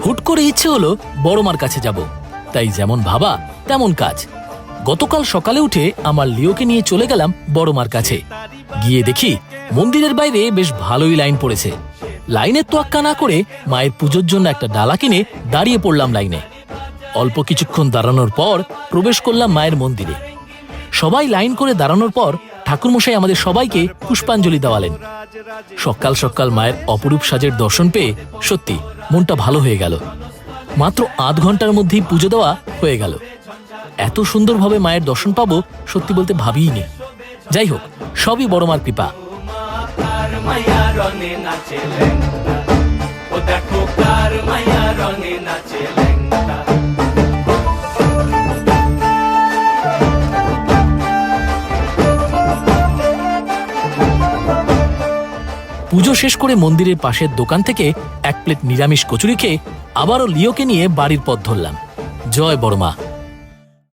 হুট করে ইচ্ছে হলো বড় মার কাছে যাব, তাই যেমন ভাবা তেমন কাজ। গতকাল সকালে উঠে আমার লিওকে নিয়ে চলে গেলাম বড় মার কাছে। গিয়ে দেখি মন্দিরের বাইরে বেশ ভালোই লাইন পড়েছে। লাইনের তোয়াক্কা না করে মায়ের পুজোর জন্য একটা ডালা কিনে দাঁড়িয়ে পড়লাম লাইনে। অল্প কিছুক্ষণ দাঁড়ানোর পর প্রবেশ করলাম মায়ের মন্দিরে। সবাই লাইন করে দাঁড়ানোর পর ঠাকুরমশাই আমাদের সবাইকে পুষ্পাঞ্জলি দেওয়ালেন। সকাল সকাল মায়ের অপরূপ সাজের দর্শন পেয়ে সত্যি মনটা ভালো হয়ে গেল। মাত্র আধ ঘন্টার মধ্যেই পুজো দেওয়া হয়ে গেল। এত সুন্দরভাবে মায়ের দর্শন পাবো সত্যি বলতে ভাবিইনি। যাই হোক, সবই বড় মার কৃপা। পুজো শেষ করে মন্দিরের পাশের দোকান থেকে এক প্লেট নিরামিষ কচুরি খেয়ে আবারও লিওকে নিয়ে বাড়ির পথ ধরলাম। জয় বড় মা।